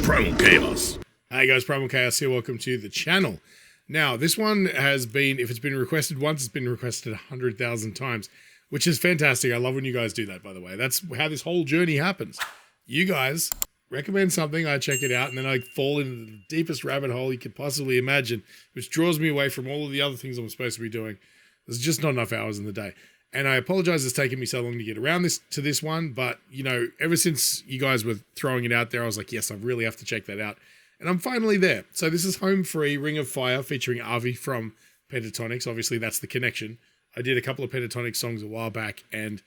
Primal Chaos. Hey guys, Primal Chaos here. Welcome to the channel. Now, this one has been, if it's been requested once, it's been requested 100,000 times, which is fantastic. I love when you guys do that, by the way. That's how this whole journey happens. You guys recommend something, I check it out, and then I fall into the deepest rabbit hole you could possibly imagine, which draws me away from all of the other things I'm supposed to be doing. There's just not enough hours in the day. And I apologize it's taken me so long to get around this one, but, you know, ever since you guys were throwing it out there, I was like, yes, I really have to check that out. And I'm finally there. So this is Home Free, Ring of Fire, featuring Avi from Pentatonics. Obviously, that's the connection. I did a couple of Pentatonics songs a while back, and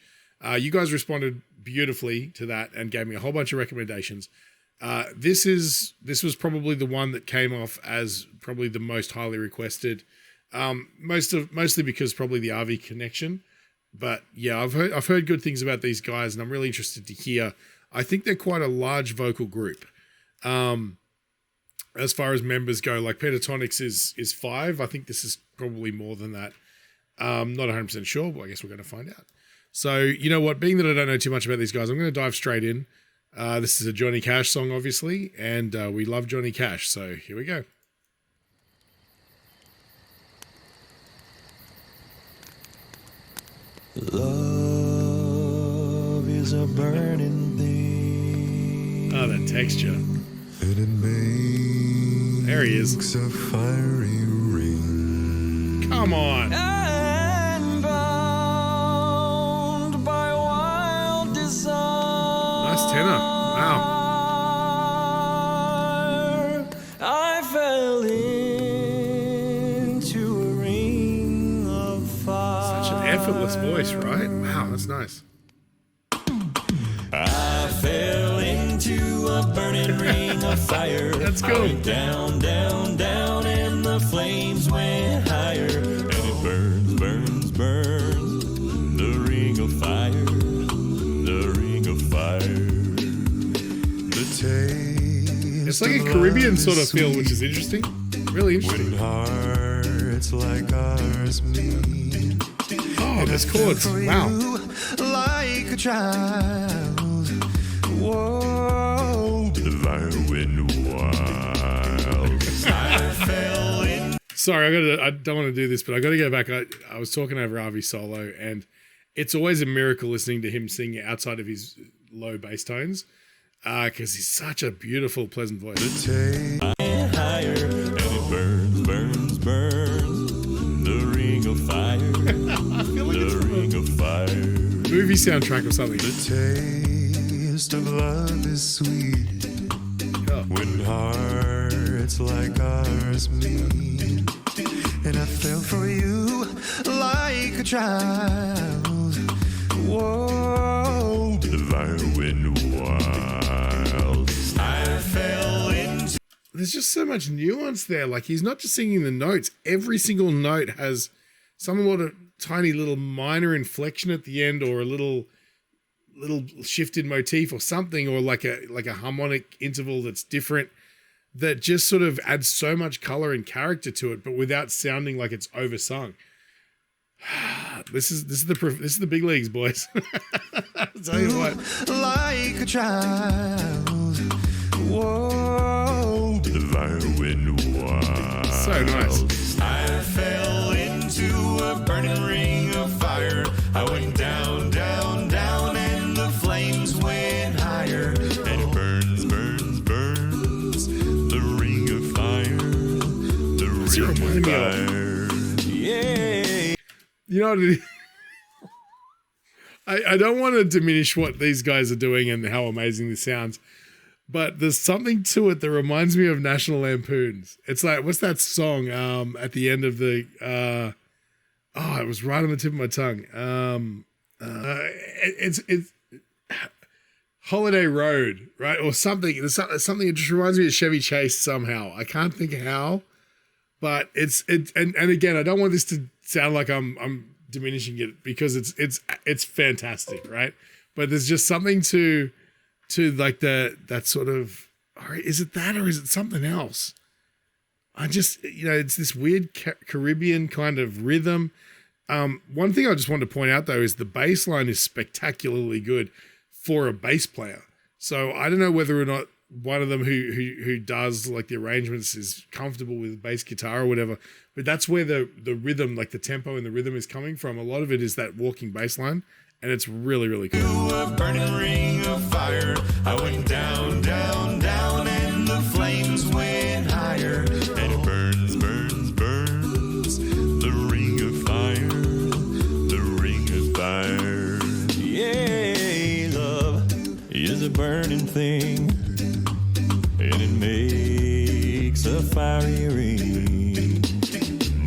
you guys responded beautifully to that and gave me a whole bunch of recommendations. This was probably the one that came off as probably the most highly requested, mostly because probably the Avi connection. But yeah, I've heard good things about these guys, and I'm really interested to hear. I think they're quite a large vocal group. As far as members go, like Pentatonics is 5. I think this is probably more than that. Not 100% sure, but I guess we're going to find out. So, you know what? Being that I don't know too much about these guys, I'm going to dive straight in. This is a Johnny Cash song, obviously, and we love Johnny Cash. So here we go. Love is a burning thing. Oh, that texture. And it makes there he is. A fiery ring. Come on. And bound by wild desire. Nice tenor. Wow. I fell into a ring of fire. Such an effortless voice, right? Wow, that's nice. I fell into a burning ring of fire. That's cool. I went down, down, down, and the flames went higher. And it burns, burns, burns. The ring of fire. The ring of fire. The taste. It's like a Caribbean sort of feel, which is interesting. Really interesting. When hearts like ours meet. Oh, there's chords. Wow. Like a child. Whoa. The fire went wild. I fell in. Sorry, I don't want to do this, but I got to go back. I was talking over Avi solo, and it's always a miracle listening to him sing outside of his low bass tones, because he's such a beautiful, pleasant voice. The taste higher, and it burns, burns, burns. The ring of fire. I feel like it's the ring of fire. Movie soundtrack or something. The taste of love is sweet. Oh. When hearts like ours meet. And I fell for you like a child. Whoa. The fire went wild. I fell into. There's just so much nuance there. Like, he's not just singing the notes. Every single note has somewhat a tiny little minor inflection at the end, or a little shifted motif or something, or like a harmonic interval that's different, that just sort of adds so much color and character to it, but without sounding like it's oversung. This is the big leagues, boys. I'll tell you what. Like a child. Whoa. The fire went wild. So nice. I fell into a burning ring of fire. I went down, down, down, and the flames went higher. And it burns, burns, burns. The ring of fire. The ring of fire. Yeah. You know what it is? I don't want to diminish what these guys are doing and how amazing this sounds, but there's something to it that reminds me of National Lampoons. It's like, what's that song at the end of the it was right on the tip of my tongue. It's Holiday Road, right? Or something. There's something that just reminds me of Chevy Chase somehow. I can't think how, but and again, I don't want this to sound like I'm diminishing it, because it's fantastic, right? But there's just something to like that sort of, is it that or is it something else? I just, it's this weird Caribbean kind of rhythm. One thing I just wanted to point out though is the bass line is spectacularly good for a bass player. So I don't know whether or not one of them who does like the arrangements is comfortable with bass guitar or whatever, but that's where the rhythm, like the tempo and the rhythm is coming from. A lot of it is that walking bass line, and it's really, really cool. A burning ring of fire. I went down, down, down, and the flames went higher. And it burns, burns, burns. The ring of fire. The ring of fire. Yeah, love is a burning thing, and it makes a fiery ring.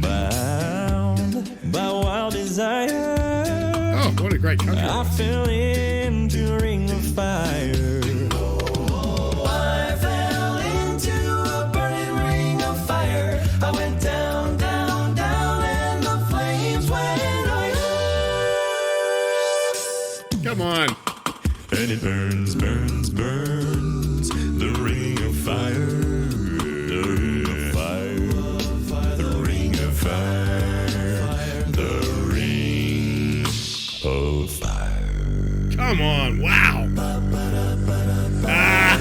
Bound by wild desire. Oh, what a great country. I fell into a ring of fire. I fell into a burning ring of fire. I went down, down, down, and the flames went higher. Come on. And it burns, burns, burns. The ring of fire. The ring of fire. The ring of fire. The ring of fire. Come on. Wow. Ah.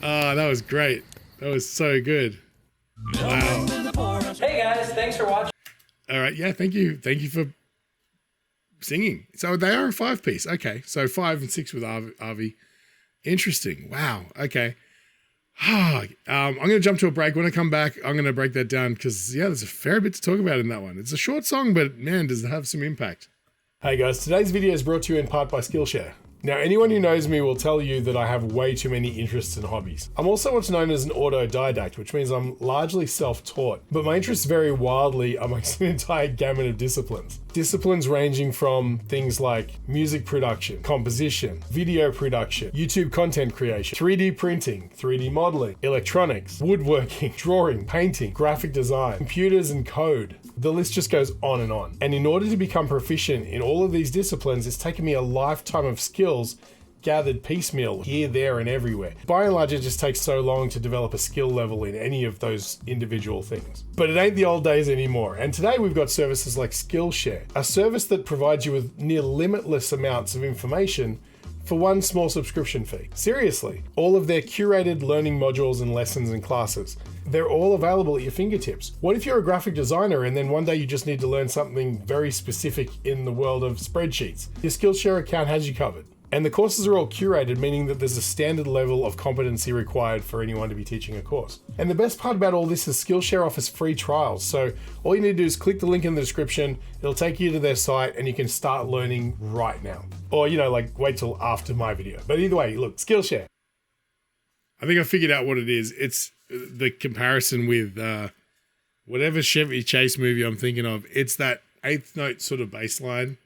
Oh, that was great. That was so good. Wow. Hey guys, thanks for watching. All right. Yeah. Thank you. Thank you for singing. So they are a 5-piece. Okay. So 5 and 6 with Avi. Interesting. Wow. Okay. I'm going to jump to a break. When I come back, I'm going to break that down because, yeah, there's a fair bit to talk about in that one. It's a short song, but man, does it have some impact. Hey guys, today's video is brought to you in part by Skillshare. Now, anyone who knows me will tell you that I have way too many interests and hobbies. I'm also what's known as an autodidact, which means I'm largely self-taught, but my interests vary wildly amongst an entire gamut of disciplines. Disciplines ranging from things like music production, composition, video production, YouTube content creation, 3D printing, 3D modeling, electronics, woodworking, drawing, painting, graphic design, computers and code. The list just goes on. And in order to become proficient in all of these disciplines, it's taken me a lifetime of skills gathered piecemeal here, there, and everywhere. By and large, it just takes so long to develop a skill level in any of those individual things. But it ain't the old days anymore. And today we've got services like Skillshare, a service that provides you with near limitless amounts of information for one small subscription fee. Seriously, all of their curated learning modules and lessons and classes, they're all available at your fingertips. What if you're a graphic designer and then one day you just need to learn something very specific in the world of spreadsheets? Your Skillshare account has you covered. And the courses are all curated, meaning that there's a standard level of competency required for anyone to be teaching a course. And the best part about all this is Skillshare offers free trials. So all you need to do is click the link in the description, it'll take you to their site and you can start learning right now. Or, like wait till after my video. But either way, look, Skillshare. I think I figured out what it is. It's the comparison with whatever Chevy Chase movie I'm thinking of. It's that eighth note sort of bass line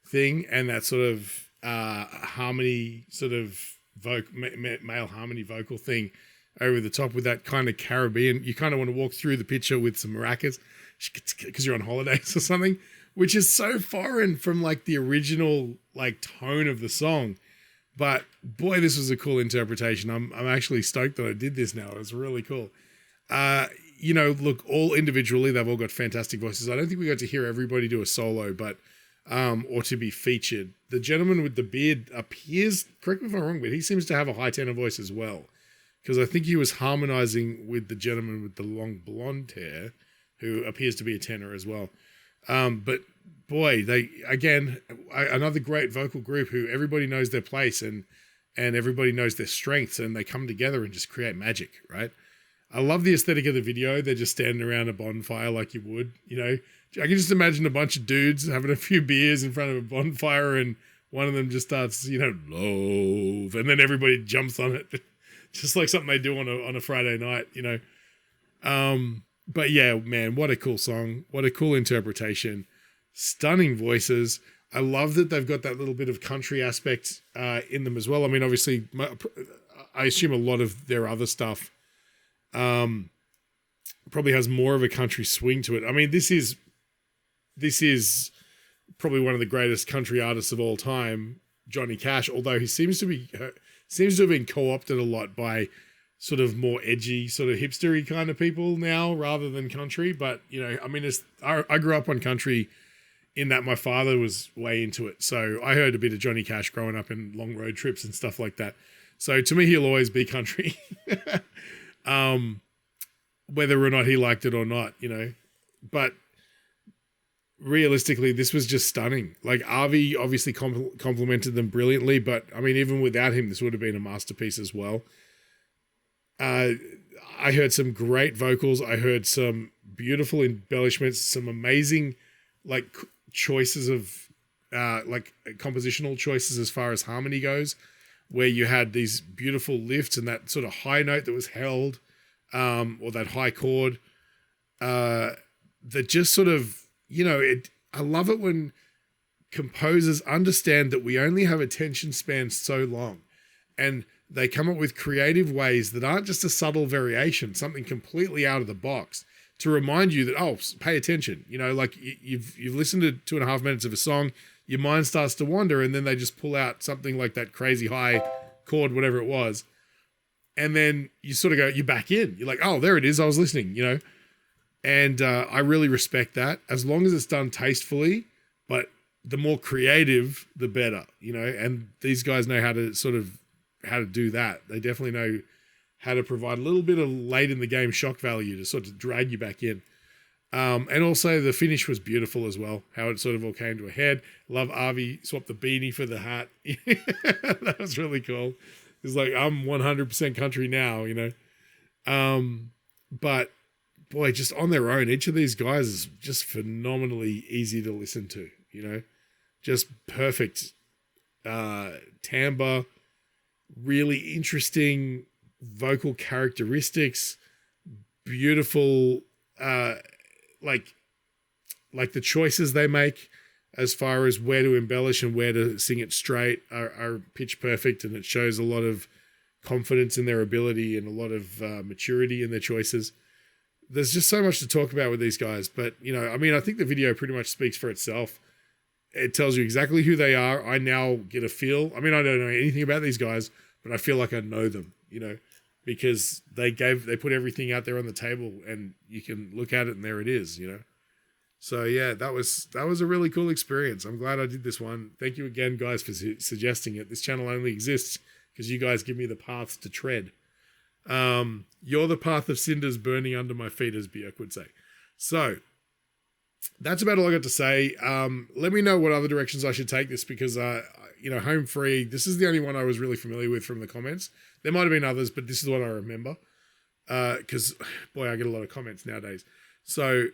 thing and that sort of harmony, sort of male harmony vocal thing over the top with that kind of Caribbean. You kind of want to walk through the picture with some maracas because you're on holidays or something, which is so foreign from like the original like tone of the song. But boy, this was a cool interpretation. I'm actually stoked that I did this now. It was really cool. Look, all individually, they've all got fantastic voices. I don't think we got to hear everybody do a solo, but or to be featured. The gentleman with the beard appears, correct me if I'm wrong, but he seems to have a high tenor voice as well. Because I think he was harmonizing with the gentleman with the long blonde hair, who appears to be a tenor as well. But boy, another great vocal group who everybody knows their place and everybody knows their strengths, and they come together and just create magic, right? I love the aesthetic of the video. They're just standing around a bonfire like you would, I can just imagine a bunch of dudes having a few beers in front of a bonfire and one of them just starts, love, and then everybody jumps on it, just like something they do on a Friday night, But yeah, man, what a cool song. What a cool interpretation. Stunning voices. I love that they've got that little bit of country aspect in them as well. I mean, obviously, I assume a lot of their other stuff probably has more of a country swing to it. I mean, this is probably one of the greatest country artists of all time, Johnny Cash, although he seems to have been co-opted a lot by sort of more edgy, sort of hipstery kind of people now rather than country. But, I mean, I grew up on country in that my father was way into it. So I heard a bit of Johnny Cash growing up in long road trips and stuff like that. So to me, he'll always be country, whether or not he liked it or not, you know. But realistically, this was just stunning. Like, Avi obviously complimented them brilliantly, but I mean, even without him, this would have been a masterpiece as well. I heard some great vocals. I heard some beautiful embellishments, some amazing, like, choices of, like, compositional choices as far as harmony goes, where you had these beautiful lifts and that sort of high note that was held, or that high chord, that just sort of, you know, I love it when composers understand that we only have attention span so long, and they come up with creative ways that aren't just a subtle variation, something completely out of the box, to remind you that, oh, pay attention. You know, like you've listened to 2.5 minutes of a song, your mind starts to wander, and then they just pull out something like that crazy high chord, whatever it was. And then you sort of go, you're back in. You're like, oh, there it is. I was listening, you know. And I really respect that, as long as it's done tastefully, but the more creative, the better, you know. And these guys know how to do that. They definitely know how to provide a little bit of late in the game shock value to sort of drag you back in. And also the finish was beautiful as well, how it sort of all came to a head. Love Avi swapped the beanie for the hat. That was really cool. It's like, I'm 100% country now, you know. But boy, just on their own, each of these guys is just phenomenally easy to listen to, you know. Just perfect timbre, really interesting vocal characteristics, beautiful, like the choices they make as far as where to embellish and where to sing it straight are pitch perfect, and it shows a lot of confidence in their ability and a lot of maturity in their choices. There's just so much to talk about with these guys, but, you know, I mean, I think the video pretty much speaks for itself. It tells you exactly who they are. I now get a feel. I mean, I don't know anything about these guys, but I feel like I know them, you know, because they put everything out there on the table, and you can look at it and there it is, you know. So yeah, that was a really cool experience. I'm glad I did this one. Thank you again, guys, for suggesting it. This channel only exists because you guys give me the paths to tread. You're the path of cinders burning under my feet, as Björk would say. So that's about all I got to say. Let me know what other directions I should take this, because, you know, Home Free, this is the only one I was really familiar with from the comments. There might have been others, but this is what I remember. Because, boy, I get a lot of comments nowadays. So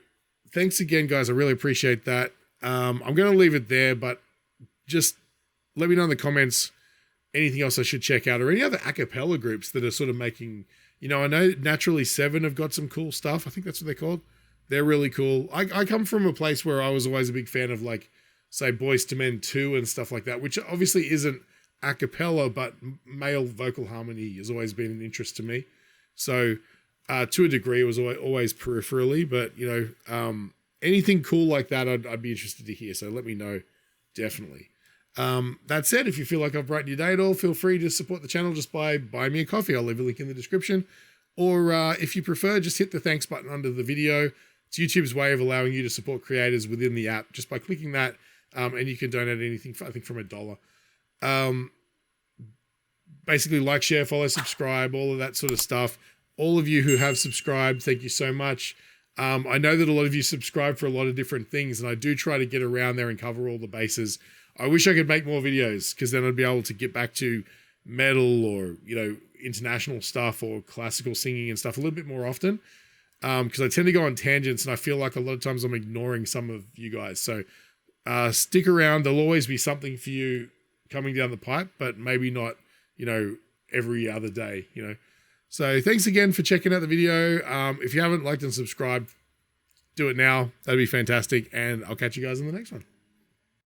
thanks again, guys. I really appreciate that. I'm going to leave it there, but just let me know in the comments anything else I should check out, or any other a cappella groups that are sort of making, you know, I know Naturally 7 have got some cool stuff. I think that's what they're called. They're really cool. I come from a place where I was always a big fan of, like, say, Boys to Men 2 and stuff like that, which obviously isn't a cappella, but male vocal harmony has always been an interest to me. So to a degree, it was always peripherally, but, you know, anything cool like that, I'd be interested to hear. So let me know, definitely. That said, if you feel like I've brightened your day at all, feel free to support the channel just by buying me a coffee. I'll leave a link in the description. Or if you prefer, just hit the thanks button under the video. It's YouTube's way of allowing you to support creators within the app just by clicking that. And you can donate anything, I think, from $1. Basically, like, share, follow, subscribe, all of that sort of stuff. All of you who have subscribed, thank you so much. I know that a lot of you subscribe for a lot of different things, and I do try to get around there and cover all the bases. I wish I could make more videos, because then I'd be able to get back to metal or, you know, international stuff or classical singing and stuff a little bit more often. Because I tend to go on tangents, and I feel like a lot of times I'm ignoring some of you guys. So stick around. There'll always be something for you coming down the pipe, but maybe not, you know, every other day, you know. So thanks again for checking out the video. If you haven't liked and subscribed, do it now. That'd be fantastic. And I'll catch you guys in the next one.